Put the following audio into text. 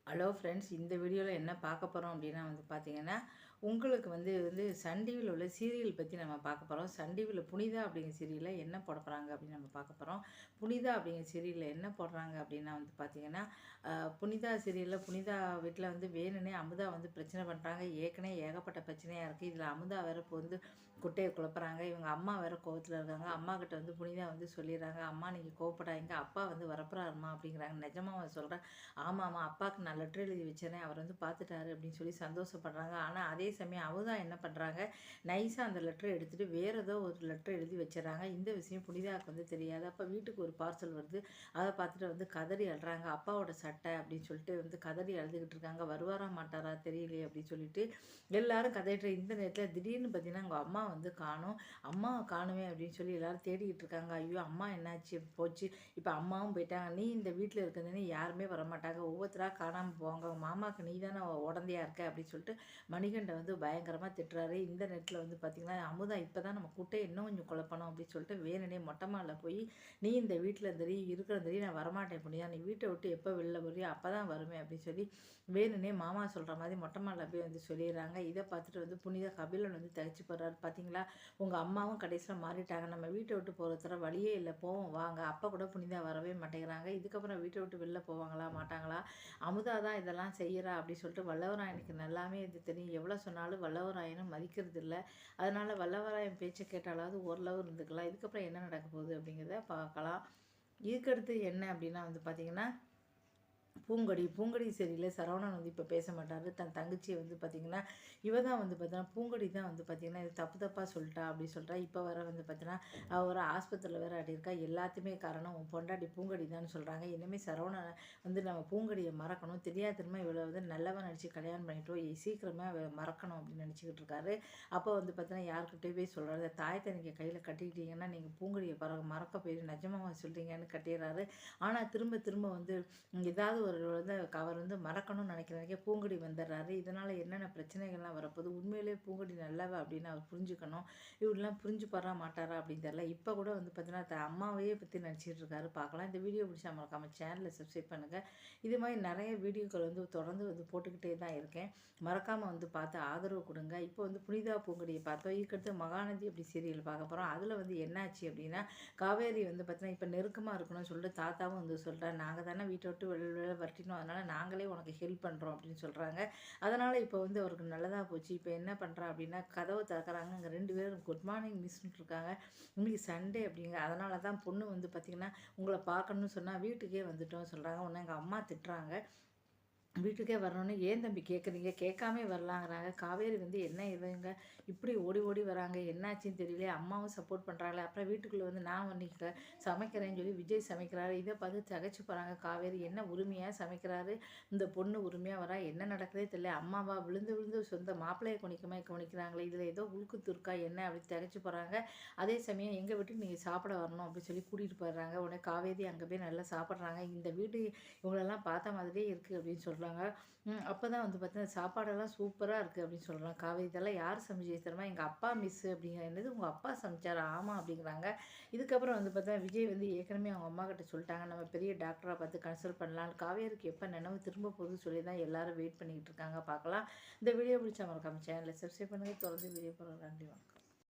Hello friends, இந்த வீடியோவில் என்ன பார்க்க போகிறோம் அப்படின்னா பார்த்தீங்கன்னா, உங்களுக்கு சன் டிவியில் உள்ள சீரியல் பற்றி நம்ம பார்க்க போகிறோம். சன் டிவியில் புனிதா அப்படிங்கிற சீரியலில் என்ன போட போகிறாங்க அப்படின்னு நம்ம பார்க்க போகிறோம். புனிதா அப்படிங்கிற சீரியலில் என்ன போடுறாங்க அப்படின்னா பார்த்தீங்கன்னா, புனிதா சீரியலில் புனிதா வீட்டில் வேணும்னே அமுதா பிரச்சனை பண்ணுறாங்க. ஏற்கனவே ஏகப்பட்ட பிரச்சனையாக இருக்குது. இதில் அமுதா வேறு இப்போ குட்டையை குழப்புறாங்க. இவங்க அம்மா வேறு கோவத்தில் இருக்காங்க. அம்மா கிட்ட புனிதா சொல்லிடுறாங்க, அம்மா நீங்கள் கோவப்படாதீங்க, அப்பா வரப்போறாருமா அப்படிங்கிறாங்க. நிஜமாக சொல்கிறேன், ஆமாம்மா அப்பாவுக்கு நான் லெட்டர் எழுதி வச்சேனே, அவர் பார்த்துட்டாரு அப்படின்னு சொல்லி சந்தோஷப்படுறாங்க. ஆனால் அதே சமயம் அவதான் என்ன பண்ணுறாங்க, நைஸாக அந்த லெட்டரை எடுத்துகிட்டு வேறு ஏதோ ஒரு லெட்டர் எழுதி வச்சிடறாங்க. இந்த விஷயம் புனிதாவுக்கு தெரியாது. அப்போ வீட்டுக்கு ஒரு பார்சல் வருது. அதை பார்த்துட்டு கதறி அழுறாங்க. அப்பாவோட சட்டை அப்படின்னு சொல்லிட்டு கதறி அழுதுகிட்டு இருக்காங்க. வருவாரா மாட்டாரா தெரியலையே அப்படின்னு சொல்லிட்டு எல்லாரும் கதையிட்டு இந்த நேரத்தில் திடீர்னு பார்த்தீங்கன்னா அவங்க அம்மா காணும். அம்மாவை காணுமே அப்படின்னு சொல்லி எல்லாரும் தேடிக்கிட்டு இருக்காங்க. ஐயோ அம்மா என்னாச்சு போச்சு, இப்போ அம்மாவும் போயிட்டாங்க, நீ இந்த வீட்டில் இருக்கிறதுன்னு யாருமே வரமாட்டாங்க, ஒவ்வொருத்தராக காணாமல் போவாங்க, மாமாவுக்கு நீ தானே உடந்தையா இருக்க அப்படின்னு சொல்லிட்டு மணிகண்டன் பயங்கரமாக திட்டுறாரு. இந்த நேரத்தில் பார்த்தீங்கன்னா அமுதா இப்போ தான் நம்ம கூட்டை இன்னும் கொஞ்சம் குழப்பணும் அப்படின்னு சொல்லிட்டு வேணுனே மொட்டை மாடில் போய், நீ இந்த வீட்டில் இருக்கிற நான் வரமாட்டேன் புனிதா, நீ வீட்டை விட்டு எப்போ வெளில வரையோ அப்போ தான் வருவேன் அப்படின்னு சொல்லி வேணுனே மாமா சொல்கிற மாதிரி மொட்டை மாடில் போய் சொல்லிடுறாங்க. இதை பார்த்துட்டு புனிதா கபிலன் தகச்சு போடுறாரு. பார்த்தீங்களா, உங்கள் அம்மாவும் கடைசியில் மாறிட்டாங்க, நம்ம வீட்டை விட்டு போகிற வழியே இல்லை, போவோம் வாங்க. அப்போ கூட புனிதா வரவே மாட்டேங்கிறாங்க. இதுக்கப்புறம் வீட்டை விட்டு வெளில போவாங்களா மாட்டாங்களா, அமுதா தான் இதெல்லாம் செய்கிறா அப்படி சொல்லிட்டு வல்லவராயனுக்கு நல்லாமே இது தெரியும். எவ்வளோ சொன்னாலும் வல்லவராயனும் மதிக்கிறது இல்லை. அதனால் வல்லவராயன் பேச்சை கேட்டாலாவது ஓரளவு இருந்துக்கலாம். இதுக்கப்புறம் என்ன நடக்க போகுது அப்படிங்கிறத பார்க்கலாம். இதுக்கடுத்து என்ன அப்படின்னா பார்த்தீங்கன்னா, பூங்கொடி சரியில்லை. சரவணன் இப்போ பேச மாட்டார். தன் தங்கச்சியை பார்த்திங்கன்னா இவ தான் பார்த்தீங்கன்னா பூங்கொடி தான் பார்த்திங்கன்னா இது தப்பு தப்பாக சொல்லிட்டா அப்படின்னு சொல்லிட்டா. இப்போ வர பார்த்தீங்கன்னா ஒரு ஆஸ்பத்திரியில் வேறு அடியிருக்கா. எல்லாத்தையுமே காரணம் உன் பொண்டாட்டி பூங்கொடி தான் சொல்கிறாங்க. இனிமேல் சரவணனை நம்ம பூங்கொடியை மறக்கணும், தெரியாதனமா இவ்வளோ நல்லவன் நடித்து கல்யாணம் பண்ணிட்டோம், சீக்கிரமாக மறக்கணும் அப்படின்னு நினச்சிக்கிட்டு இருக்காரு. அப்போ பார்த்தீங்கன்னா யாருக்கிட்டே போய் சொல்கிறாரு, தாயத்தை நீங்கள் கையில் கட்டிக்கிட்டீங்கன்னா நீங்கள் பூங்கொடியை மறக்க போய் நிஜமாக சொல்கிறீங்கன்னு கட்டிடுறாரு. ஆனால் திரும்ப திரும்ப ஏதாவது ஒரு அவர் மறக்கணும்னு நினைக்கிறதுக்கே பூங்கொடி வந்துடுறாரு. இதனால் என்னென்ன பிரச்சனைகள்லாம் வரப்போகுது, உண்மையிலே பூங்கொடி நல்லவ அப்படின்னு அவர் புரிஞ்சுக்கணும். இவரெல்லாம் புரிஞ்சுப்பாரா மாட்டாரா அப்படின்னு தெரியல. இப்போ கூட பார்த்தீங்கன்னா அம்மாவையே பற்றி நினச்சிட்டு இருக்காரு. பார்க்கலாம். இந்த வீடியோ பிடிச்சா மறக்காம சேனலை சப்ஸ்கிரைப் பண்ணுங்கள். இது மாதிரி நிறைய வீடியோக்கள் தொடர்ந்து போட்டுக்கிட்டே தான் இருக்கேன். மறக்காமல் பார்த்து ஆதரவு கொடுங்க. இப்போ புனிதா பூங்கொடியை பார்த்தோம். இதுக்கடுத்து மகாநதி அப்படி சீரியல் பார்க்க போகிறோம். அதில் என்னாச்சு அப்படின்னா, காவேரி பார்த்தீங்கன்னா இப்போ நெருக்கமாக இருக்கணும்னு சொல்லிட்டு தாத்தாவும் சொல்கிறார், நாங்கள் தானே வீட்டை விட்டு வெளில வரட்டினோம், அதனால் நாங்களே உனக்கு ஹெல்ப் பண்ணுறோம் அப்படின்னு சொல்கிறாங்க. அதனால் இப்போ அவருக்கு நல்லதாக போச்சு. இப்போ என்ன பண்ணுறா அப்படின்னா கதவை திறக்கிறாங்க. அங்கே 2 பேரும் குட் மார்னிங் மிஸ்ன்னு இருக்காங்க. இன்னைக்கு சண்டே அப்படிங்க, அதனால தான் பொண்ணு பார்த்திங்கன்னா உங்களை பார்க்கணும்னு சொன்னால் வீட்டுக்கே வந்துட்டோம் சொல்கிறாங்க. உடனே எங்கள் அம்மா திட்டுறாங்க, வீட்டுக்கே வரணும்னு ஏன் தம்பி கேட்குறீங்க, கேட்காமே வரலாங்கிறாங்க. காவேரி என்ன இவங்க இப்படி ஓடி ஓடி வராங்க, என்னாச்சுன்னு தெரியல, அம்மாவும் சப்போர்ட் பண்ணுறாங்களே. அப்புறம் வீட்டுக்குள்ளே நான் இன்னைக்கு சமைக்கிறேன்னு சொல்லி விஜய் சமைக்கிறாரு. இதை பார்த்து தகச்சு போகிறாங்க. காவேரி என்ன உரிமையாக சமைக்கிறாரு, இந்த பொண்ணு உரிமையாக வரா, என்ன நடக்குதே தெரியல, அம்மாவா விழுந்து விழுந்து சொந்த மாப்பிள்ளையை கவனிக்கிறாங்களே, இதில் ஏதோ உழுக்கு துருக்கா என்ன அப்படி தகச்சு போகிறாங்க. அதே சமயம் எங்கள் வீட்டுக்கு நீங்கள் சாப்பிட வரணும் அப்படின்னு சொல்லி கூட்டிகிட்டு போயிடுறாங்க. உடனே காவேரி அங்கே போய் நல்லா சாப்பிட்றாங்க. இந்த வீடு இவங்களெல்லாம் பார்த்த மாதிரியே இருக்குது அப்படின்னு சொல்கிறாங்க. அப்போ தான் பார்த்தீங்கன்னா சாப்பாடெல்லாம் சூப்பராக இருக்குது அப்படின்னு சொல்கிறாங்க. காவேரி இதெல்லாம் யார் சமைச்சு தருமா, எங்கள் அப்பா மிஸ்ஸு அப்படிங்கிற, என்னது உங்கள் அப்பா சமைச்சார், ஆமாம் அப்படிங்கிறாங்க. இதுக்கப்புறம் பார்த்தா விஜய் ஏற்கனவே அவங்க அம்மா கிட்ட சொல்லிட்டாங்க, நம்ம பெரிய டாக்டராக பார்த்து கன்சல்ட் பண்ணலான்னு. காவேரிக்கு எப்போ நினைவு திரும்ப போகுதுன்னு சொல்லி தான் எல்லாரும் வெயிட் பண்ணிக்கிட்டு இருக்காங்க. பார்க்கலாம். இந்த வீடியோ பிடிச்சா மறக்காம சேனலை சப்ஸ்கிரைப் பண்ணுங்கள். தொடர்ந்து வீடியோ போகிறோம். நன்றி.